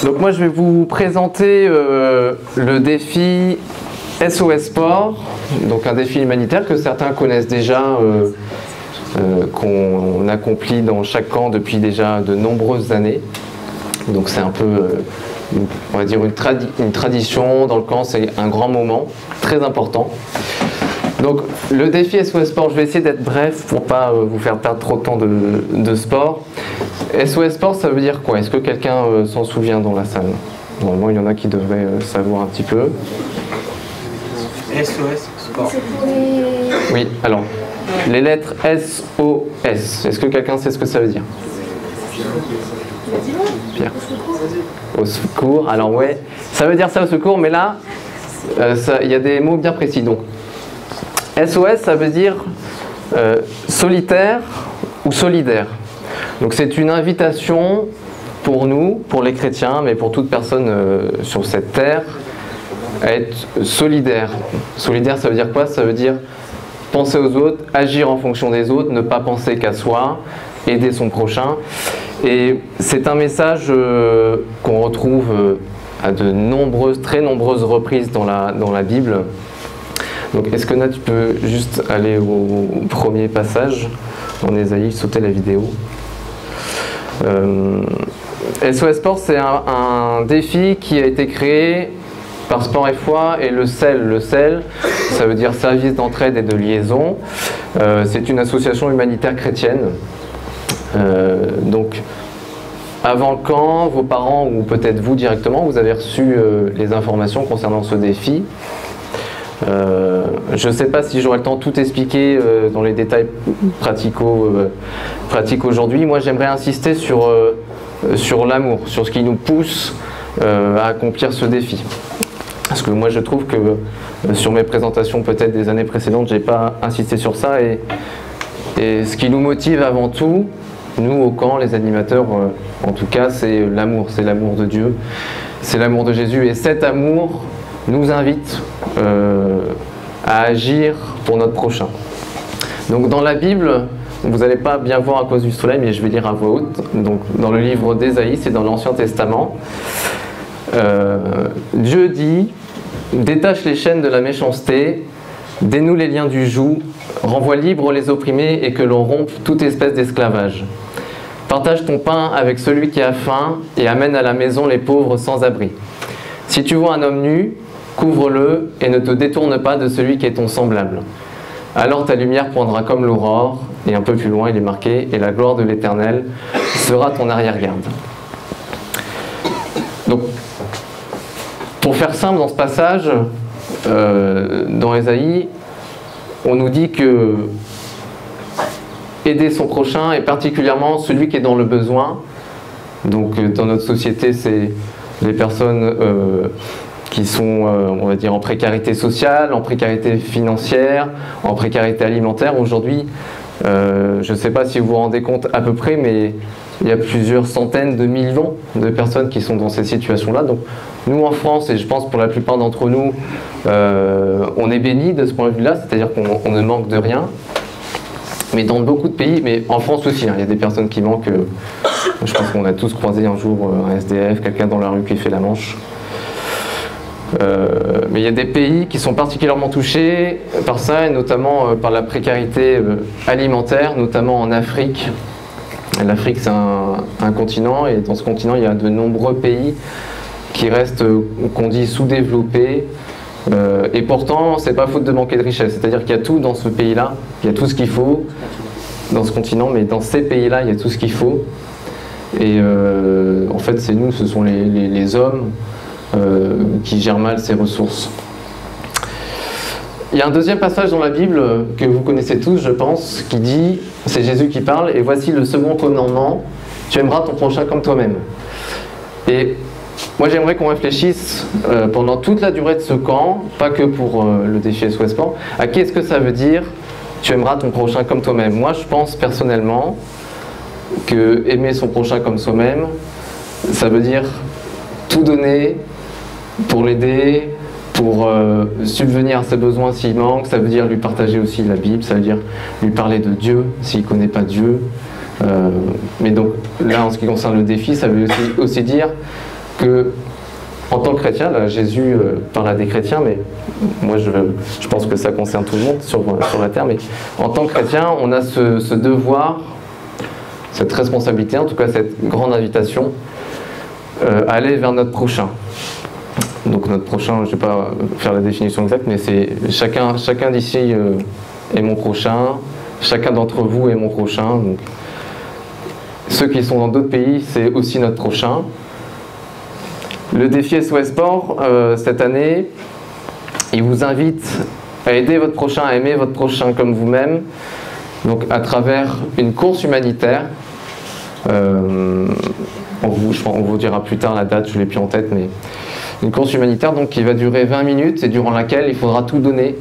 Donc moi je vais vous présenter le défi SOS Sport, donc un défi humanitaire que certains connaissent déjà, qu'on accomplit dans chaque camp depuis déjà de nombreuses années. Donc c'est un peu, on va dire, une tradition dans le camp, c'est un grand moment, très important. Donc le défi SOS Sport, je vais essayer d'être bref pour pas vous faire perdre trop de temps de sport. SOS Sport, ça veut dire quoi? Est-ce que quelqu'un s'en souvient dans la salle? Normalement, il y en a qui devraient savoir un petit peu. SOS Sport. Oui, alors, les lettres SOS, est-ce que quelqu'un sait ce que ça veut dire? Pierre. Au secours, alors ouais, ça veut dire ça au secours, mais là, il y a des mots bien précis. Donc, SOS, ça veut dire solitaire ou solidaire. Donc c'est une invitation pour nous, pour les chrétiens, mais pour toute personne sur cette terre, à être solidaire. Solidaire, ça veut dire quoi? Ça veut dire penser aux autres, agir en fonction des autres, ne pas penser qu'à soi, aider son prochain. Et c'est un message qu'on retrouve à de très nombreuses reprises dans la Bible. Donc est-ce que Nat, tu peux juste aller au premier passage en Ésaïe, sauter la vidéo. SOS Sport, c'est un défi qui a été créé par Sport et Foi et le CEL. Le CEL, ça veut dire Service d'entraide et de liaison. C'est une association humanitaire chrétienne. Donc, avant le camp, vos parents ou peut-être vous directement, vous avez reçu les informations concernant ce défi. Je ne sais pas si j'aurai le temps de tout expliquer dans les détails pratiques aujourd'hui. Moi, j'aimerais insister sur l'amour, sur ce qui nous pousse à accomplir ce défi. Parce que moi, je trouve que sur mes présentations peut-être des années précédentes, je n'ai pas insisté sur ça. Et ce qui nous motive avant tout, nous au camp, les animateurs, en tout cas, c'est l'amour de Dieu, c'est l'amour de Jésus. Et cet amour nous invite à agir pour notre prochain. Donc dans la Bible, vous n'allez pas bien voir à cause du soleil, mais je vais lire à voix haute. Donc dans le livre d'Ésaïe, c'est dans l'Ancien Testament. Dieu dit: détache les chaînes de la méchanceté, dénoue les liens du joug, renvoie libre les opprimés et que l'on rompe toute espèce d'esclavage. Partage ton pain avec celui qui a faim et amène à la maison les pauvres sans abri. Si tu vois un homme nu, couvre-le et ne te détourne pas de celui qui est ton semblable. Alors ta lumière poindra comme l'aurore, et un peu plus loin il est marqué, et la gloire de l'Éternel sera ton arrière-garde. Donc, pour faire simple dans ce passage, dans Ésaïe, on nous dit que aider son prochain, et particulièrement celui qui est dans le besoin, donc dans notre société, c'est les personnes qui sont, on va dire, en précarité sociale, en précarité financière, en précarité alimentaire. Aujourd'hui, je ne sais pas si vous vous rendez compte à peu près, mais il y a plusieurs centaines de millions de personnes qui sont dans ces situations-là. Donc nous en France, et je pense pour la plupart d'entre nous, on est bénis de ce point de vue-là, c'est-à-dire qu'on ne manque de rien. Mais dans beaucoup de pays, mais en France aussi, hein, il y a des personnes qui manquent. Je pense qu'on a tous croisé un jour un SDF, quelqu'un dans la rue qui fait la manche. Mais il y a des pays qui sont particulièrement touchés par ça, et notamment par la précarité alimentaire, notamment en Afrique. L'Afrique, c'est un continent, et dans ce continent, il y a de nombreux pays qui restent, qu'on dit, sous-développés. Et pourtant, c'est pas faute de manquer de richesse. C'est-à-dire qu'il y a tout dans ce pays-là, il y a tout ce qu'il faut dans ce continent, mais dans ces pays-là, il y a tout ce qu'il faut. Et en fait, c'est nous, ce sont les hommes qui gèrent mal ces ressources. Il y a un deuxième passage dans la Bible que vous connaissez tous, je pense, qui dit, c'est Jésus qui parle, et voici le second commandement, tu aimeras ton prochain comme toi-même. Et moi j'aimerais qu'on réfléchisse pendant toute la durée de ce camp, pas que pour le défi SOS Sport, à qu'est-ce que ça veut dire, tu aimeras ton prochain comme toi-même. Moi je pense personnellement que aimer son prochain comme soi-même, ça veut dire tout donner pour l'aider, pour subvenir à ses besoins s'il manque. Ça veut dire lui partager aussi la Bible, ça veut dire lui parler de Dieu s'il ne connaît pas Dieu. Mais donc là, en ce qui concerne le défi, ça veut aussi dire que en tant que chrétien, là, Jésus parle à des chrétiens, mais moi je pense que ça concerne tout le monde sur la terre, mais en tant que chrétien, on a ce devoir, cette responsabilité, en tout cas cette grande invitation, à aller vers notre prochain. Donc notre prochain, je ne vais pas faire la définition exacte, mais c'est chacun d'ici est mon prochain, chacun d'entre vous est mon prochain. Donc, ceux qui sont dans d'autres pays, c'est aussi notre prochain. Le défi SOS Sport, cette année, il vous invite à aider votre prochain, à aimer votre prochain comme vous-même, donc à travers une course humanitaire. On vous dira plus tard la date, je ne l'ai plus en tête, mais une course humanitaire donc, qui va durer 20 minutes et durant laquelle il faudra tout donner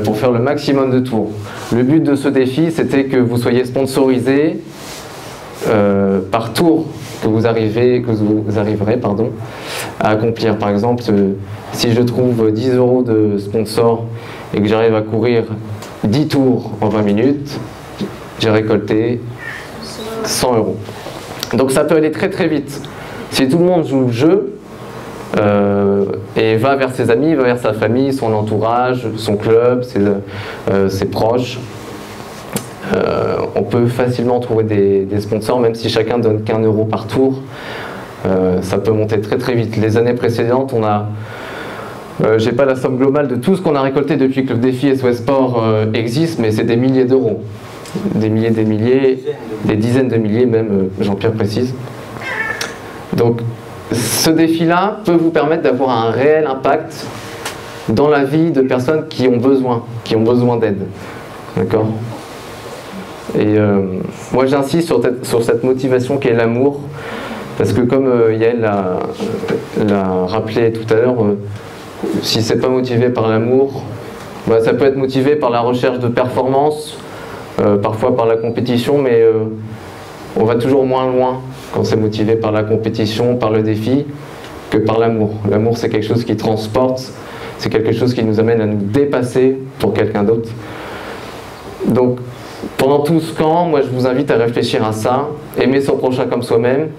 pour faire le maximum de tours. Le but de ce défi, c'était que vous soyez sponsorisé par tour que vous arriverez à accomplir. Par exemple, si je trouve 10 € de sponsor et que j'arrive à courir 10 tours en 20 minutes, j'ai récolté 100 €. Donc ça peut aller très très vite. Si tout le monde joue le jeu et va vers ses amis, va vers sa famille, son entourage, son club, ses proches, on peut facilement trouver des sponsors, même si chacun donne qu'1 € par tour. Ça peut monter très très vite. Les années précédentes, on a... j'ai pas la somme globale de tout ce qu'on a récolté depuis que le défi SOS Sport existe, mais c'est des milliers d'euros. Des milliers, des dizaines de milliers même, Jean-Pierre précise. Donc ce défi-là peut vous permettre d'avoir un réel impact dans la vie de personnes qui ont besoin d'aide. D'accord ? Et moi j'insiste sur cette motivation qu'est l'amour, parce que comme Yael l'a rappelé tout à l'heure, si c'est pas motivé par l'amour, bah, ça peut être motivé par la recherche de performance, parfois par la compétition, mais on va toujours moins loin quand c'est motivé par la compétition, par le défi, que par l'amour. L'amour, c'est quelque chose qui transporte, c'est quelque chose qui nous amène à nous dépasser pour quelqu'un d'autre. Donc, pendant tout ce camp, moi je vous invite à réfléchir à ça, aimer son prochain comme soi-même.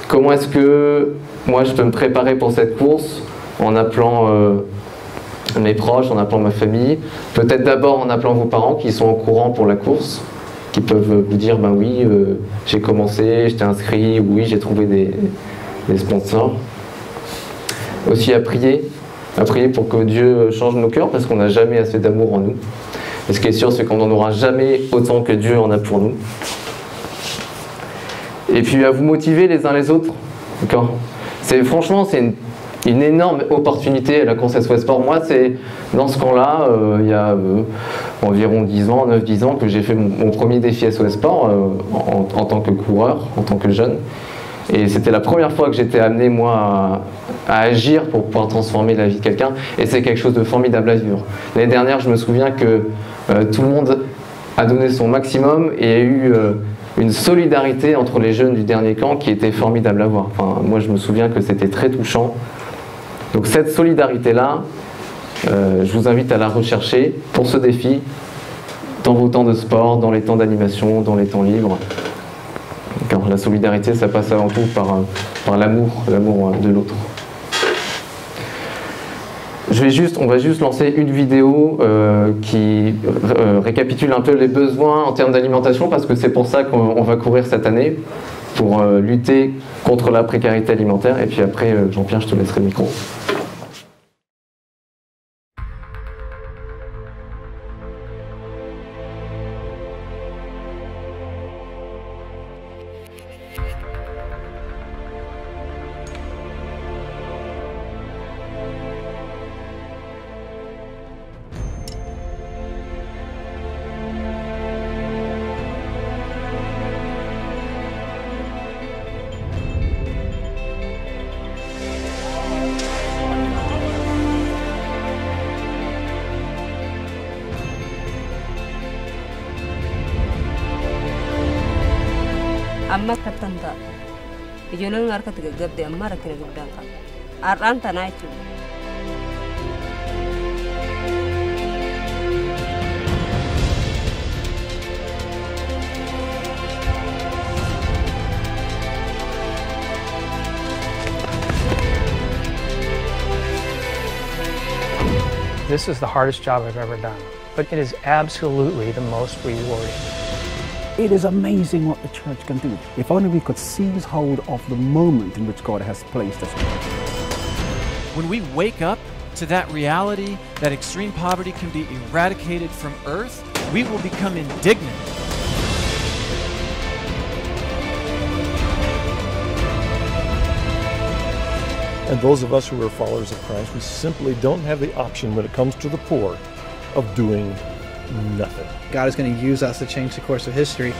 Comment est-ce que moi je peux me préparer pour cette course en appelant mes proches, en appelant ma famille, peut-être d'abord en appelant vos parents qui sont au courant pour la course, qui peuvent vous dire ben oui, j'ai commencé, j'étais inscrit, oui, j'ai trouvé des sponsors. Aussi à prier pour que Dieu change nos cœurs, parce qu'on n'a jamais assez d'amour en nous. Et ce qui est sûr, c'est qu'on n'en aura jamais autant que Dieu en a pour nous. Et puis à vous motiver les uns les autres. Franchement, c'est une énorme opportunité à la course SOS Sport. Moi, c'est dans ce camp-là, il y a environ 9-10 ans, que j'ai fait mon premier défi SOS Sport en tant que coureur, en tant que jeune. Et c'était la première fois que j'étais amené, moi, à agir pour pouvoir transformer la vie de quelqu'un. Et c'est quelque chose de formidable à vivre. L'année dernière, je me souviens que tout le monde a donné son maximum et il y a eu une solidarité entre les jeunes du dernier camp qui était formidable à voir. Enfin, moi, je me souviens que c'était très touchant. Donc cette solidarité-là, je vous invite à la rechercher pour ce défi, dans vos temps de sport, dans les temps d'animation, dans les temps libres. Car la solidarité, ça passe avant tout par l'amour de l'autre. On va juste lancer une vidéo qui récapitule un peu les besoins en termes d'alimentation, parce que c'est pour ça qu'on va courir cette année, pour lutter contre la précarité alimentaire. Et puis après, Jean-Pierre, je te laisserai le micro. amma katanta ijoolleen harkatti gaggabde amma rakkina guddaan qaba har'aan tanaa jechuudha. this is the hardest job I've ever done, but it is absolutely the most rewarding. It is amazing what the church can do. If only we could seize hold of the moment in which God has placed us. When we wake up to that reality that extreme poverty can be eradicated from earth, we will become indignant. And those of us who are followers of Christ, we simply don't have the option when it comes to the poor of doing nothing. God is going to use us to change the course of history.